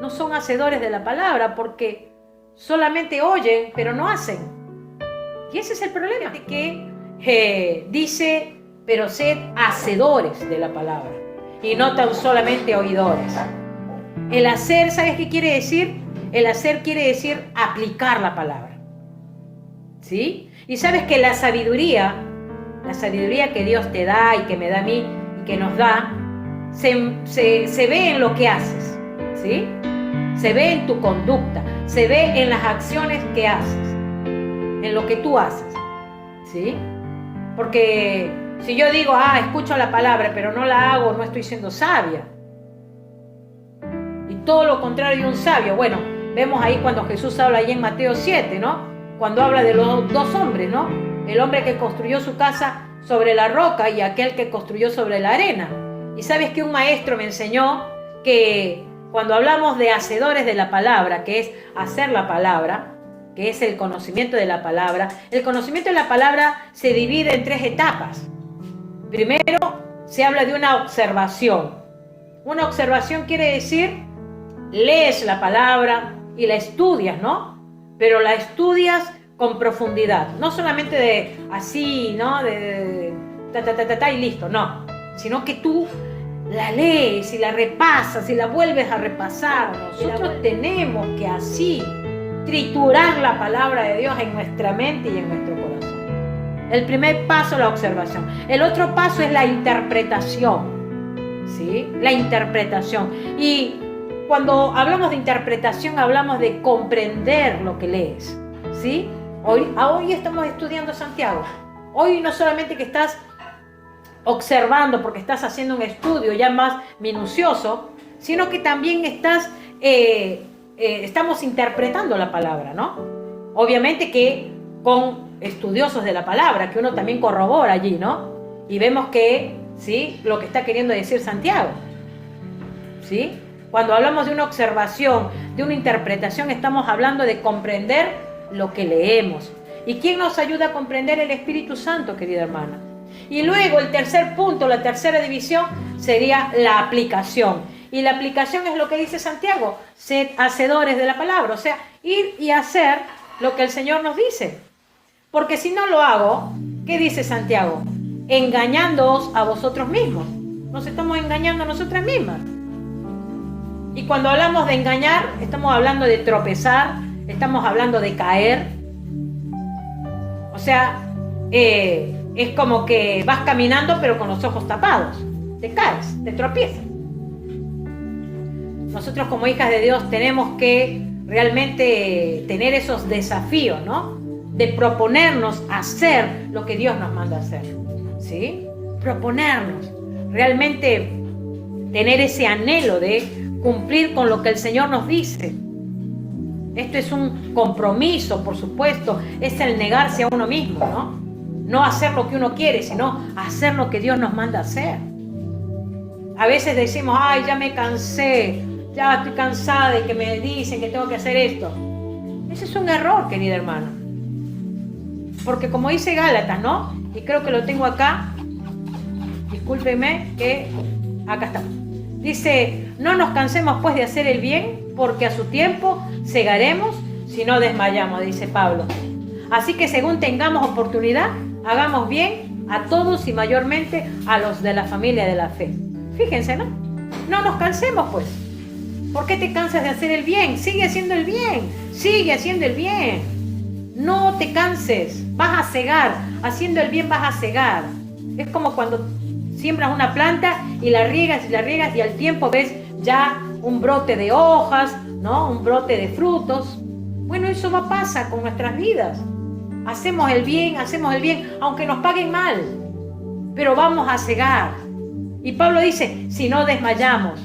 no son hacedores de la palabra porque solamente oyen, pero no hacen. Y ese es el problema, que dice, pero sed hacedores de la palabra y no tan solamente oidores. El hacer, ¿sabes qué quiere decir? El hacer quiere decir aplicar la palabra. ¿Sí? Y sabes que la sabiduría que Dios te da y que me da a mí y que nos da, se ve en lo que haces. ¿Sí? Se ve en tu conducta, se ve en las acciones que haces, en lo que tú haces. ¿Sí? Porque si yo digo, escucho la palabra, pero no la hago, no estoy siendo sabia. Y todo lo contrario de un sabio. Bueno, vemos ahí cuando Jesús habla ahí en Mateo 7, ¿no? Cuando habla de los dos hombres, ¿no? El hombre que construyó su casa sobre la roca y aquel que construyó sobre la arena. Y sabes que un maestro me enseñó que cuando hablamos de hacedores de la palabra, que es hacer la palabra, que es el conocimiento de la palabra, el conocimiento de la palabra se divide en 3 etapas. Primero, se habla de una observación. Una observación quiere decir, lees la palabra y la estudias, ¿no? Pero la estudias con profundidad. No solamente de así, ¿no? y listo. No, sino que tú la lees y la repasas y la vuelves a repasar. Nosotros tenemos que así triturar la palabra de Dios en nuestra mente y en nuestro corazón. El primer paso es la observación. El otro paso es la interpretación. ¿Sí? La interpretación. Y cuando hablamos de interpretación, hablamos de comprender lo que lees. ¿Sí? Hoy estamos estudiando Santiago. Hoy no solamente que estás observando porque estás haciendo un estudio ya más minucioso, sino que también estamos interpretando la palabra, ¿no? Obviamente que con estudiosos de la palabra, que uno también corrobora allí, ¿no? Y vemos que, ¿sí? Lo que está queriendo decir Santiago, ¿sí? Cuando hablamos de una observación, de una interpretación, estamos hablando de comprender lo que leemos. ¿Y quién nos ayuda a comprender? El Espíritu Santo, querida hermana. Y luego el tercer punto, la tercera división, sería la aplicación. Y la aplicación es lo que dice Santiago, sed hacedores de la palabra, o sea, ir y hacer lo que el Señor nos dice. Porque si no lo hago, ¿qué dice Santiago? Engañándoos a vosotros mismos. Nos estamos engañando a nosotras mismas. Y cuando hablamos de engañar, estamos hablando de tropezar, estamos hablando de caer. O sea, es como que vas caminando pero con los ojos tapados. Te caes, te tropiezas. Nosotros como hijas de Dios tenemos que realmente tener esos desafíos, ¿no? De proponernos hacer lo que Dios nos manda hacer. ¿Sí? Proponernos. Realmente tener ese anhelo de cumplir con lo que el Señor nos dice. Esto es un compromiso, por supuesto, es el negarse a uno mismo, ¿no? No hacer lo que uno quiere, sino hacer lo que Dios nos manda hacer. A veces decimos, ay, ya me cansé, ya estoy cansada de que me dicen que tengo que hacer esto. Ese es un error, querida hermana. Porque como dice Gálatas, ¿no? Y creo que lo tengo acá, discúlpeme que acá está. Dice, no nos cansemos pues de hacer el bien, porque a su tiempo segaremos si no desmayamos, dice Pablo. Así que según tengamos oportunidad, hagamos bien a todos y mayormente a los de la familia de la fe. Fíjense, ¿no? No nos cansemos pues. ¿Por qué te cansas de hacer el bien? Sigue haciendo el bien, sigue haciendo el bien. No te canses, vas a cegar, haciendo el bien vas a cegar. Es como cuando siembras una planta y la riegas y al tiempo ves ya un brote de hojas, ¿no? Un brote de frutos. Bueno, eso va a pasar con nuestras vidas. Hacemos el bien, aunque nos paguen mal, pero vamos a cegar. Y Pablo dice, si no desmayamos,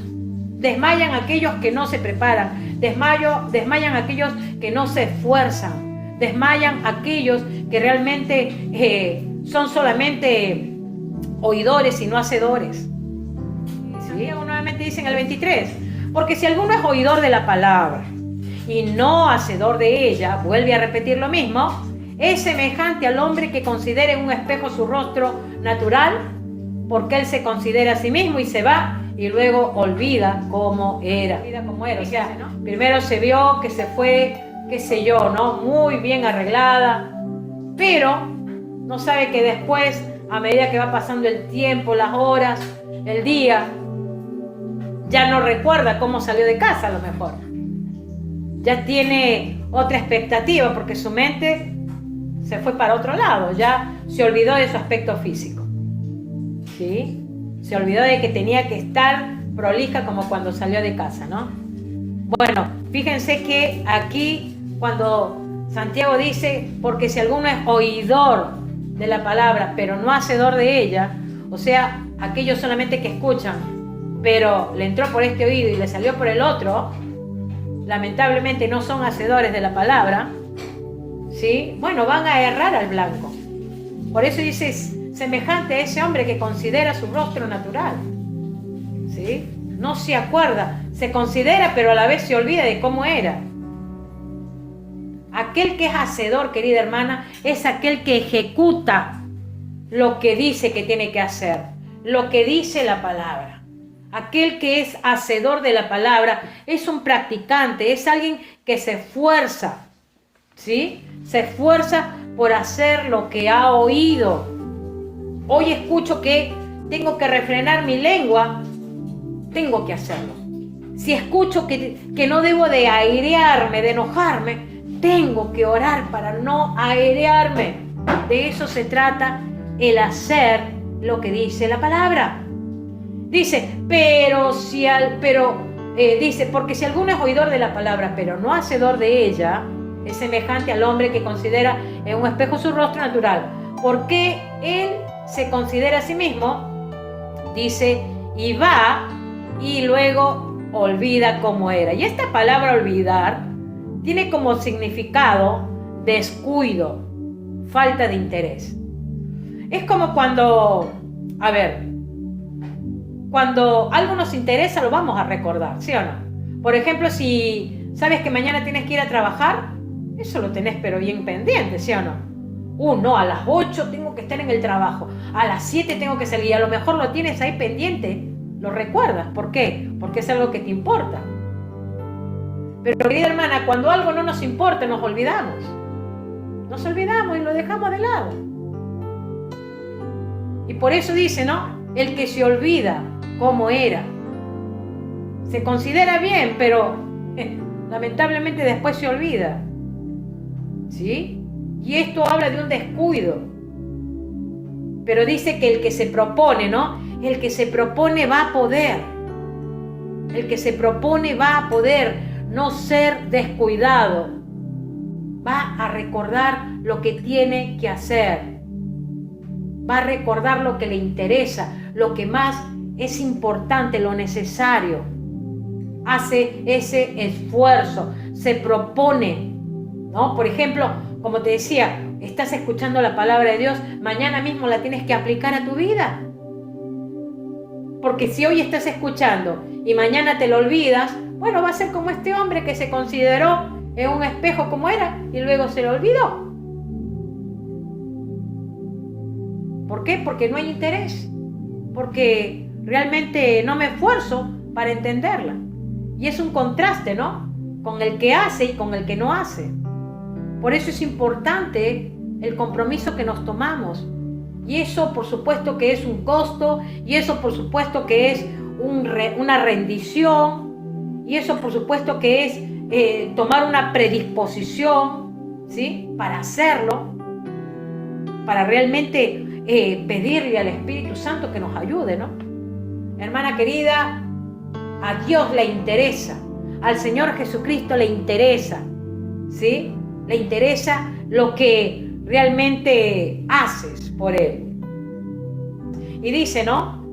desmayan aquellos que no se preparan, desmayan aquellos que no se esfuerzan, desmayan aquellos que realmente son solamente oidores y no hacedores. ¿Sí? Nuevamente dice en el 23, porque si alguno es oidor de la palabra y no hacedor de ella, vuelve a repetir lo mismo, es semejante al hombre que considera en un espejo su rostro natural, porque él se considera a sí mismo y se va y luego olvida cómo era. O sea, primero se vio que se fue, qué sé yo, ¿no? Muy bien arreglada, pero no sabe que después, a medida que va pasando el tiempo, las horas, el día, ya no recuerda cómo salió de casa a lo mejor. Ya tiene otra expectativa porque su mente se fue para otro lado, ya se olvidó de su aspecto físico. ¿Sí? Se olvidó de que tenía que estar prolija como cuando salió de casa, ¿no? Bueno, fíjense que aquí cuando Santiago dice, porque si alguno es oidor de la palabra, pero no hacedor de ella, o sea, aquellos solamente que escuchan, pero le entró por este oído y le salió por el otro, lamentablemente no son hacedores de la palabra, ¿sí? Bueno, van a errar al blanco. Por eso dice, semejante a ese hombre que considera su rostro natural, ¿sí? No se acuerda, se considera, pero a la vez se olvida de cómo era. Aquel que es hacedor, querida hermana, es aquel que ejecuta lo que dice que tiene que hacer, lo que dice la palabra. Aquel que es hacedor de la palabra es un practicante, es alguien que se esfuerza, ¿sí? Se esfuerza por hacer lo que ha oído. hoy escucho que tengo que refrenar mi lengua, tengo que hacerlo. Si escucho que no debo de airearme, de enojarme, tengo que orar para no airearme. De eso se trata el hacer lo que dice la palabra. Dice, dice, porque si alguno es oidor de la palabra, pero no hacedor de ella, es semejante al hombre que considera en un espejo su rostro natural. Porque él se considera a sí mismo, dice, y va y luego olvida cómo era. Y esta palabra olvidar tiene como significado descuido, falta de interés. Es como cuando algo nos interesa, lo vamos a recordar, ¿sí o no? Por ejemplo, si sabes que mañana tienes que ir a trabajar, eso lo tenés pero bien pendiente, ¿sí o no? No, a las 8 tengo que estar en el trabajo, a las 7 tengo que salir, a lo mejor lo tienes ahí pendiente, lo recuerdas. ¿Por qué? Porque es algo que te importa. Pero querida hermana, cuando algo no nos importa, nos olvidamos y lo dejamos de lado. Y por eso dice, ¿no? El que se olvida cómo era, se considera bien, pero lamentablemente después se olvida, ¿sí? Y esto habla de un descuido. Pero dice que el que se propone, ¿no? El que se propone va a poder. El que se propone va a poder no ser descuidado. Va a recordar lo que tiene que hacer. Va a recordar lo que le interesa, lo que más es importante, lo necesario. Hace ese esfuerzo, se propone, ¿no? Por ejemplo, como te decía, estás escuchando la palabra de Dios, mañana mismo la tienes que aplicar a tu vida. Porque si hoy estás escuchando y mañana te lo olvidas, bueno, va a ser como este hombre que se consideró en un espejo como era y luego se lo olvidó. ¿Por qué? Porque no hay interés. Porque realmente no me esfuerzo para entenderla. Y es un contraste, ¿no? Con el que hace y con el que no hace. Por eso es importante el compromiso que nos tomamos. Y eso por supuesto que es un costo, y eso por supuesto que es una rendición, y eso por supuesto que es tomar una predisposición, ¿sí? Para hacerlo, para realmente pedirle al Espíritu Santo que nos ayude, ¿no? Hermana querida, a Dios le interesa, al Señor Jesucristo le interesa, ¿sí? Le interesa lo que realmente haces por Él. Y dice, ¿no?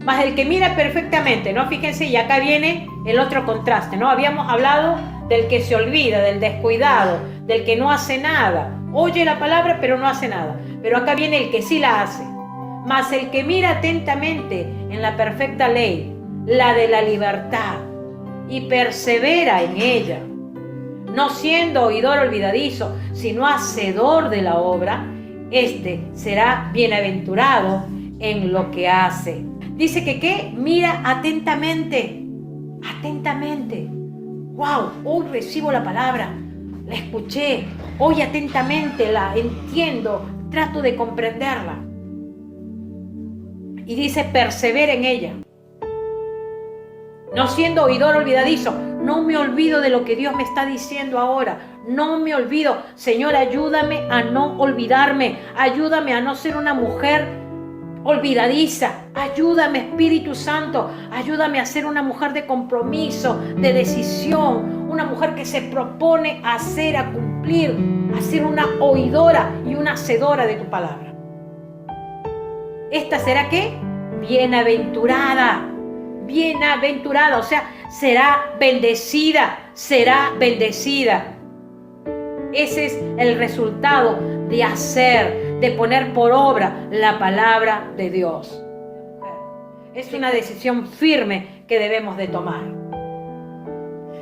Mas el que mira perfectamente, ¿no? Fíjense, y acá viene el otro contraste, ¿no? Habíamos hablado del que se olvida, del descuidado, del que no hace nada. Oye la palabra, pero no hace nada. Pero acá viene el que sí la hace. Mas el que mira atentamente en la perfecta ley, la de la libertad, y persevera en ella, no siendo oidor olvidadizo, sino hacedor de la obra, este será bienaventurado en lo que hace. Dice que ¿qué? Mira atentamente. Atentamente. ¡Wow! Hoy recibo la palabra, la escuché, hoy atentamente la entiendo, trato de comprenderla. Y dice, persevera en ella. No siendo oidor olvidadizo, no me olvido de lo que Dios me está diciendo ahora. No me olvido. Señor, ayúdame a no olvidarme. Ayúdame a no ser una mujer olvidadiza. Ayúdame, Espíritu Santo. Ayúdame a ser una mujer de compromiso, de decisión. Una mujer que se propone a hacer, a cumplir, a ser una oidora y una hacedora de tu palabra. ¿Esta será qué? Bienaventurada. Bienaventurada, o sea, será bendecida, será bendecida. Ese es el resultado de hacer, de poner por obra la palabra de Dios. Es una decisión firme que debemos de tomar.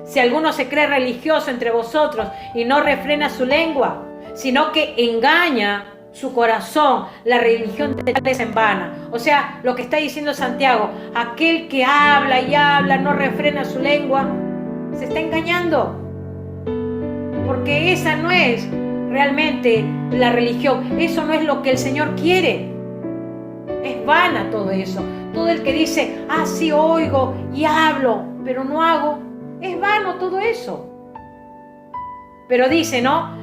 Si alguno se cree religioso entre vosotros y no refrena su lengua, sino que engaña su corazón, la religión de tal es en vana. O sea, lo que está diciendo Santiago, aquel que habla y habla, no refrena su lengua, se está engañando. Porque esa no es realmente la religión. Eso no es lo que el Señor quiere. Es vana todo eso. Todo el que dice, sí oigo y hablo, pero no hago, es vano todo eso. Pero dice, ¿no?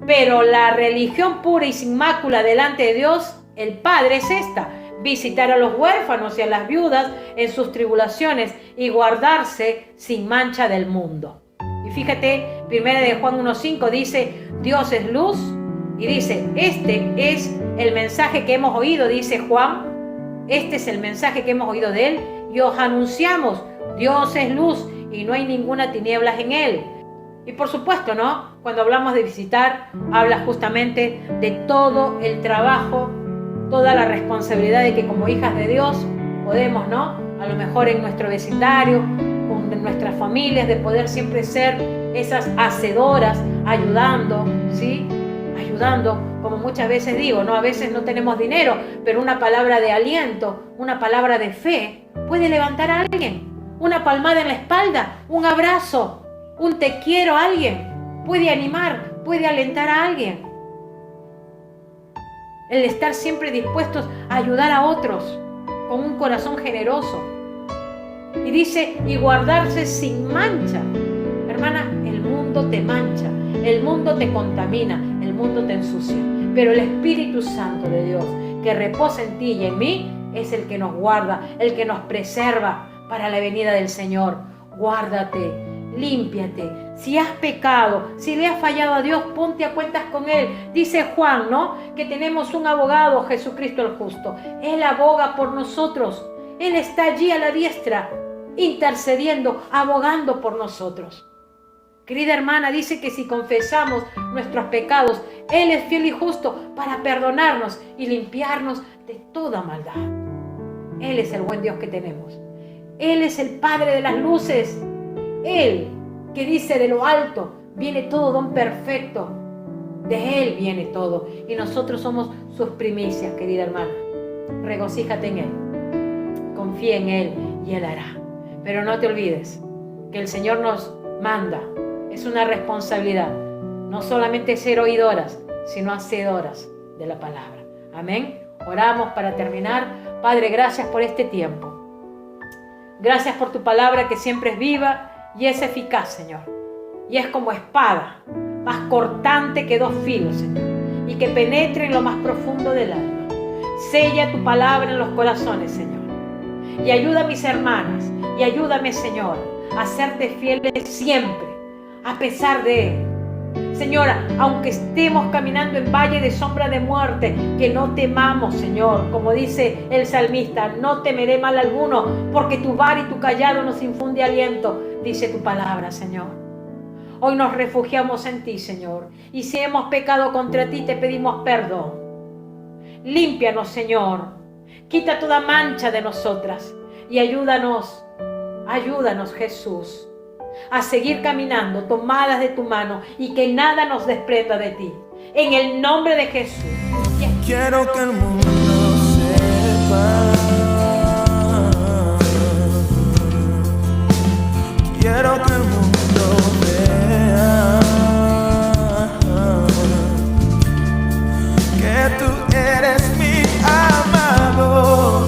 Pero la religión pura y sin mácula delante de Dios, el Padre, es esta: visitar a los huérfanos y a las viudas en sus tribulaciones y guardarse sin mancha del mundo. Y fíjate, 1 de Juan 1:5 dice, Dios es luz, y dice, este es el mensaje que hemos oído, dice Juan, este es el mensaje que hemos oído de él y os anunciamos, Dios es luz y no hay ninguna tinieblas en él. Y por supuesto, ¿no? Cuando hablamos de visitar, habla justamente de todo el trabajo, toda la responsabilidad de que como hijas de Dios podemos, ¿no? A lo mejor en nuestro vecindario, con nuestras familias, de poder siempre ser esas hacedoras, ayudando, ¿sí? Ayudando, como muchas veces digo, ¿no? A veces no tenemos dinero, pero una palabra de aliento, una palabra de fe puede levantar a alguien. Una palmada en la espalda, un abrazo, un te quiero a alguien, puede animar, puede alentar a alguien. El estar siempre dispuestos a ayudar a otros con un corazón generoso. Y dice, y guardarse sin mancha. Hermana, el mundo te mancha, el mundo te contamina, el mundo te ensucia. Pero el Espíritu Santo de Dios, que reposa en ti y en mí, es el que nos guarda, el que nos preserva para la venida del Señor. Guárdate, límpiate. Si has pecado, si le has fallado a Dios, ponte a cuentas con Él. Dice Juan, ¿no? Que tenemos un abogado, Jesucristo el justo. Él aboga por nosotros. Él está allí a la diestra, intercediendo, abogando por nosotros. Querida hermana, dice que si confesamos nuestros pecados, Él es fiel y justo para perdonarnos y limpiarnos de toda maldad. Él es el buen Dios que tenemos. Él es el Padre de las luces. Él que dice de lo alto, viene todo don perfecto. De Él viene todo. Y nosotros somos sus primicias, querida hermana. Regocíjate en Él. Confía en Él y Él hará. Pero no te olvides que el Señor nos manda. Es una responsabilidad. No solamente ser oidoras, sino hacedoras de la palabra. Amén. Oramos para terminar. Padre, gracias por este tiempo. Gracias por tu palabra que siempre es viva y es eficaz, Señor. Y es como espada, más cortante que 2 filos, Señor. Y que penetre en lo más profundo del alma. Sella tu palabra en los corazones, Señor. Y ayuda a mis hermanas. Y ayúdame, Señor, a serte fieles siempre, a pesar de... Señora, aunque estemos caminando en valle de sombra de muerte, que no temamos, Señor. Como dice el salmista, no temeré mal alguno, porque tu vara y tu callado nos infunde aliento, dice tu palabra, Señor. Hoy nos refugiamos en ti, Señor, y si hemos pecado contra ti, te pedimos perdón. Límpianos, Señor, quita toda mancha de nosotras y ayúdanos, Jesús, a seguir caminando tomadas de tu mano y que nada nos desprenda de ti. En el nombre de Jesús. Quiero que el mundo sepa. Quiero que el mundo vea que tú eres mi amado.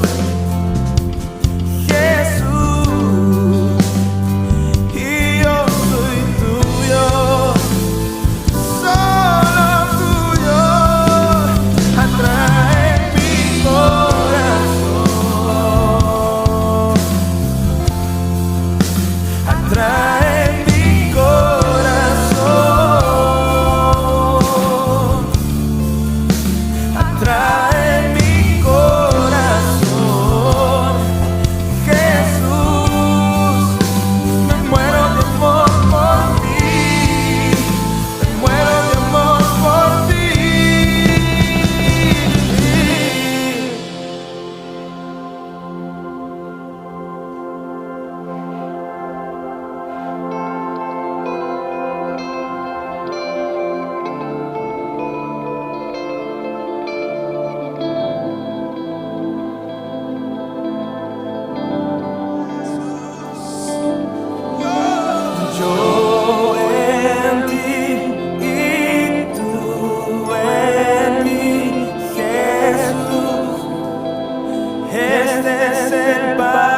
Yo en ti y tú del Padre.